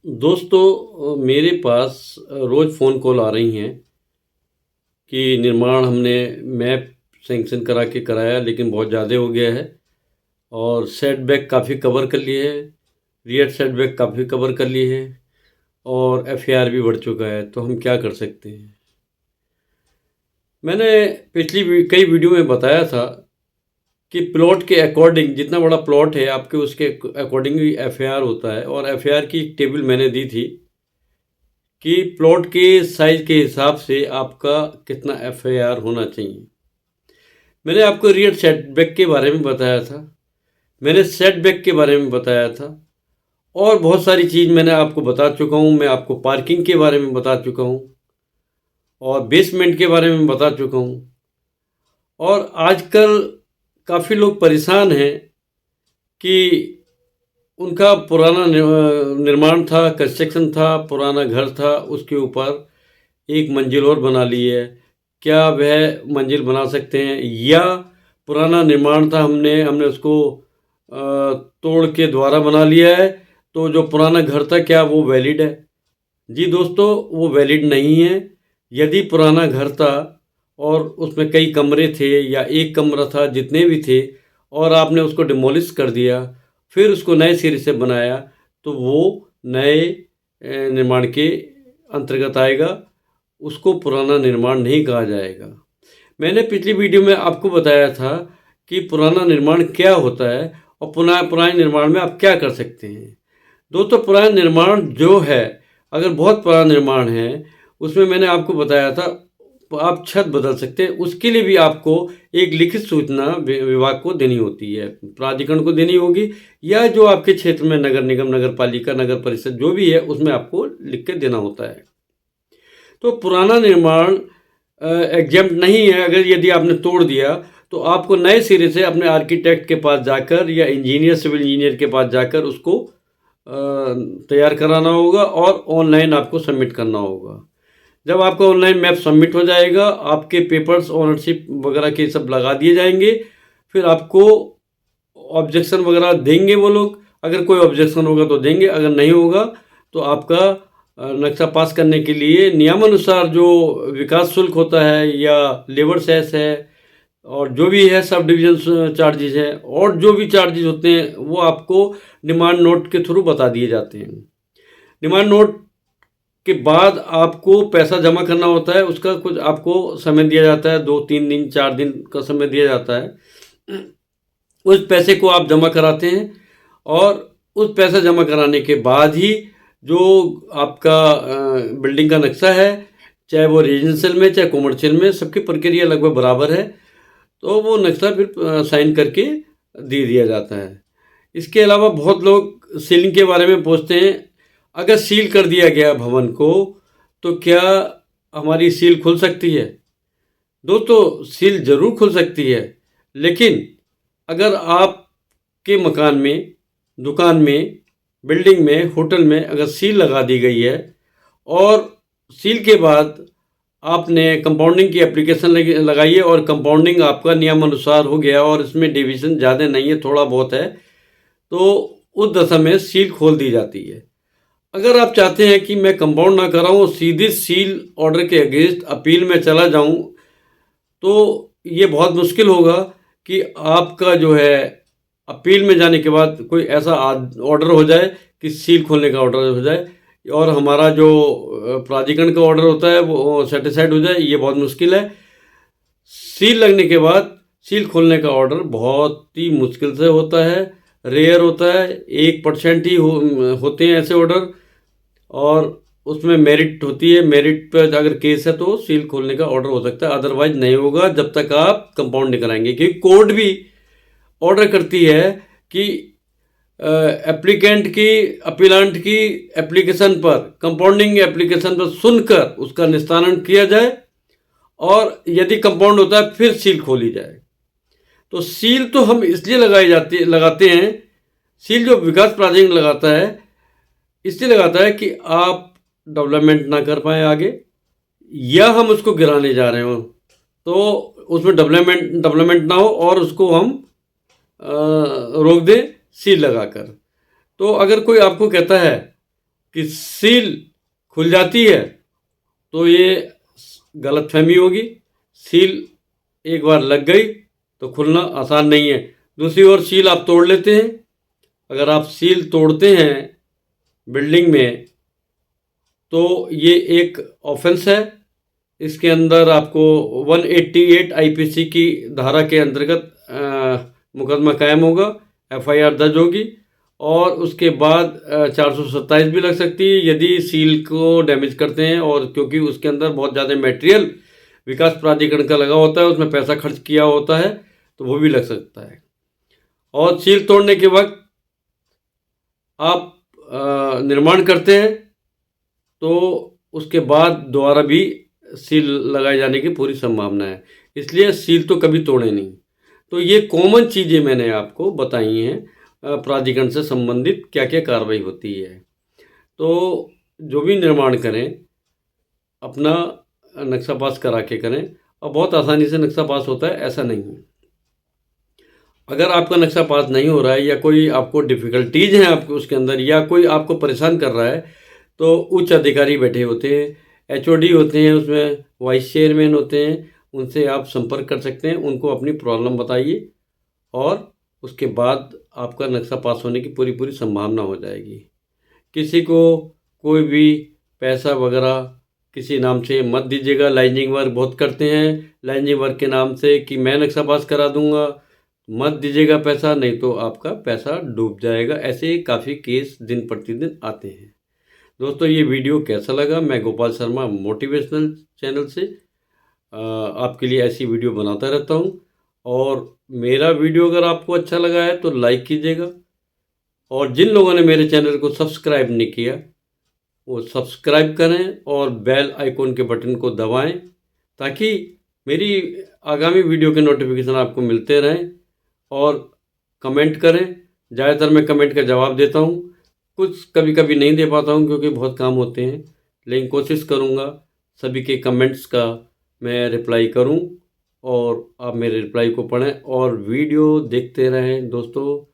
दोस्तों मेरे पास रोज़ phone call आ रही हैं कि निर्माण हमने मैप सैंक्शन करा के कराया लेकिन बहुत ज़्यादा हो गया है और सेटबैक काफ़ी कवर कर लिए है, रियर सेटबैक काफ़ी कवर कर लिए है और एफआईआर भी बढ़ चुका है, तो हम क्या कर सकते हैं। मैंने कई वीडियो में बताया था कि प्लॉट के अकॉर्डिंग जितना बड़ा प्लॉट है आपके उसके अकॉर्डिंग ही एफआईआर होता है और एफआईआर की एक टेबल मैंने दी थी कि प्लॉट के साइज के हिसाब से आपका कितना एफआईआर होना चाहिए। मैंने आपको रियर सेटबैक के बारे में बताया था, मैंने सेटबैक के बारे में बताया था और बहुत सारी चीज़ मैंने आपको बता चुका हूँ। मैं आपको पार्किंग के बारे में बता चुका हूँ और बेसमेंट के बारे में बता चुका हूँ। और आजकल काफ़ी लोग परेशान हैं कि उनका पुराना निर्माण था, कंस्ट्रक्शन था, पुराना घर था, उसके ऊपर एक मंजिल और बना ली है। क्या वह मंजिल बना सकते हैं या पुराना निर्माण था हमने हमने उसको तोड़ के दोबारा बना लिया है, तो जो पुराना घर था क्या वो वैलिड है? जी दोस्तों, वो वैलिड नहीं है। यदि पुराना घर था और उसमें कई कमरे थे या एक कमरा था, जितने भी थे, और आपने उसको डिमोलिश कर दिया, फिर उसको नए सिरे से बनाया, तो वो नए निर्माण के अंतर्गत आएगा, उसको पुराना निर्माण नहीं कहा जाएगा। मैंने पिछली वीडियो में आपको बताया था कि पुराना निर्माण क्या होता है और पुराने निर्माण में आप क्या कर सकते हैं। दोस्तों पुराना निर्माण जो है, अगर बहुत पुराना निर्माण है, उसमें मैंने आपको बताया था आप छत बदल सकते हैं। उसके लिए भी आपको एक लिखित सूचना विभाग को देनी होती है, प्राधिकरण को देनी होगी, या जो आपके क्षेत्र में नगर निगम, नगर पालिका, नगर परिषद जो भी है उसमें आपको लिख के देना होता है। तो पुराना निर्माण एग्जेम्प्ट नहीं है। अगर यदि आपने तोड़ दिया तो आपको नए सिरे से अपने आर्किटेक्ट के पास जाकर या इंजीनियर, सिविल इंजीनियर के पास जाकर उसको तैयार कराना होगा और ऑनलाइन आपको सबमिट करना होगा। जब आपका ऑनलाइन मैप सबमिट हो जाएगा, आपके पेपर्स ओनरशिप वगैरह के सब लगा दिए जाएंगे, फिर आपको ऑब्जेक्शन वगैरह देंगे वो लोग। अगर कोई ऑब्जेक्शन होगा तो देंगे, अगर नहीं होगा तो आपका नक्शा पास करने के लिए नियमानुसार जो विकास शुल्क होता है या लेबर सेस है और जो भी है सब डिवीजन चार्जेस है और जो भी चार्जेस होते हैं वो आपको डिमांड नोट के थ्रू बता दिए जाते हैं। डिमांड नोट के बाद आपको पैसा जमा करना होता है, उसका कुछ आपको समय दिया जाता है, 2-3 दिन 4 दिन का समय दिया जाता है। उस पैसे को आप जमा कराते हैं और उस पैसा जमा कराने के बाद ही जो आपका बिल्डिंग का नक्शा है, चाहे वो रेजिडेंशियल में चाहे कॉमर्शियल में, सबकी प्रक्रिया लगभग बराबर है, तो वो नक्शा फिर साइन करके दे दिया जाता है। इसके अलावा बहुत लोग सीलिंग के बारे में पूछते हैं। अगर सील कर दिया गया भवन को तो क्या हमारी सील खुल सकती है? दोस्तों सील ज़रूर खुल सकती है, लेकिन अगर आपके मकान में, दुकान में, बिल्डिंग में, होटल में अगर सील लगा दी गई है और सील के बाद आपने कंपाउंडिंग की एप्लीकेशन लगाई है और कंपाउंडिंग आपका नियमानुसार हो गया और इसमें डिवीज़न ज़्यादा नहीं है, थोड़ा बहुत है, तो उस दशा में सील खोल दी जाती है। अगर आप चाहते हैं कि मैं कंपाउंड ना कराऊँ, सीधे सील ऑर्डर के अगेंस्ट अपील में चला जाऊँ, तो ये बहुत मुश्किल होगा कि आपका जो है अपील में जाने के बाद कोई ऐसा ऑर्डर हो जाए कि सील खोलने का ऑर्डर हो जाए और हमारा जो प्राधिकरण का ऑर्डर होता है वो सेटिस्फाइड हो जाए, ये बहुत मुश्किल है। सील लगने के बाद सील खोलने का ऑर्डर बहुत ही मुश्किल से होता है, रेयर होता है, 1% ही होते हैं ऐसे ऑर्डर, और उसमें मेरिट होती है। मेरिट पर अगर केस है तो सील खोलने का ऑर्डर हो सकता है, अदरवाइज नहीं होगा जब तक आप कंपाउंड नहीं कराएंगे। क्योंकि कोर्ट भी ऑर्डर करती है कि एप्लीकेंट की, अपीलांट की एप्लीकेशन पर, कंपाउंडिंग एप्लीकेशन पर सुनकर उसका निस्तारण किया जाए और यदि कंपाउंड होता है फिर सील खोली जाए। तो सील तो हम इसलिए लगाते हैं, सील जो विकास प्राधिकरण लगाता है इसलिए लगाता है कि आप डेवलपमेंट ना कर पाए आगे, या हम उसको गिराने जा रहे हो तो उसमें डेवलपमेंट ना हो और उसको हम रोक दें सील लगाकर। तो अगर कोई आपको कहता है कि सील खुल जाती है तो ये गलतफहमी होगी। सील एक बार लग गई तो खुलना आसान नहीं है। दूसरी ओर सील आप तोड़ लेते हैं। अगर आप सील तोड़ते हैं बिल्डिंग में तो ये एक ऑफेंस है। इसके अंदर आपको 188 आईपीसी की धारा के अंतर्गत मुकदमा कायम होगा, एफआईआर दर्ज होगी और उसके बाद 427 भी लग सकती है यदि सील को डैमेज करते हैं। और क्योंकि उसके अंदर बहुत ज़्यादा मटेरियल विकास प्राधिकरण का लगा होता है, उसमें पैसा खर्च किया होता है, तो वो भी लग सकता है। और सील तोड़ने के वक्त आप निर्माण करते हैं तो उसके बाद दोबारा भी सील लगाए जाने की पूरी संभावना है, इसलिए सील तो कभी तोड़े नहीं। तो ये कॉमन चीज़ें मैंने आपको बताई हैं प्राधिकरण से संबंधित क्या क्या कार्रवाई होती है। तो जो भी निर्माण करें अपना नक्शा पास करा के करें, और बहुत आसानी से नक्शा पास होता है, ऐसा नहीं है। अगर आपका नक्शा पास नहीं हो रहा है या कोई आपको डिफ़िकल्टीज़ हैं आपको उसके अंदर, या कोई आपको परेशान कर रहा है, तो उच्च अधिकारी बैठे होते हैं, एचओडी होते हैं, उसमें वाइस चेयरमैन होते हैं, उनसे आप संपर्क कर सकते हैं। उनको अपनी प्रॉब्लम बताइए और उसके बाद आपका नक्शा पास होने की पूरी पूरी संभावना हो जाएगी। किसी को कोई भी पैसा वगैरह किसी नाम से मत दीजिएगा। लाइनिंग वर्क बहुत करते हैं, लाइनिंग वर्क के नाम से कि मैं नक्शा पास करा दूंगा, मत दीजिएगा पैसा, नहीं तो आपका पैसा डूब जाएगा। ऐसे काफ़ी केस दिन प्रतिदिन आते हैं। दोस्तों, ये वीडियो कैसा लगा? मैं गोपाल शर्मा मोटिवेशनल चैनल से आपके लिए ऐसी वीडियो बनाता रहता हूँ। और मेरा वीडियो अगर आपको अच्छा लगा है तो लाइक कीजिएगा, और जिन लोगों ने मेरे चैनल को सब्सक्राइब नहीं किया वो सब्सक्राइब करें और बेल आइकॉन के बटन को दबाएं, ताकि मेरी आगामी वीडियो के नोटिफिकेशन आपको मिलते रहें। और कमेंट करें, ज़्यादातर मैं कमेंट का जवाब देता हूँ, कुछ कभी कभी नहीं दे पाता हूँ क्योंकि बहुत काम होते हैं, लेकिन कोशिश करूँगा सभी के कमेंट्स का मैं रिप्लाई करूँ और आप मेरे रिप्लाई को पढ़ें और वीडियो देखते रहें। दोस्तों,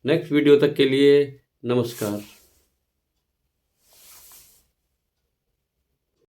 नेक्स्ट वीडियो तक के लिए नमस्कार।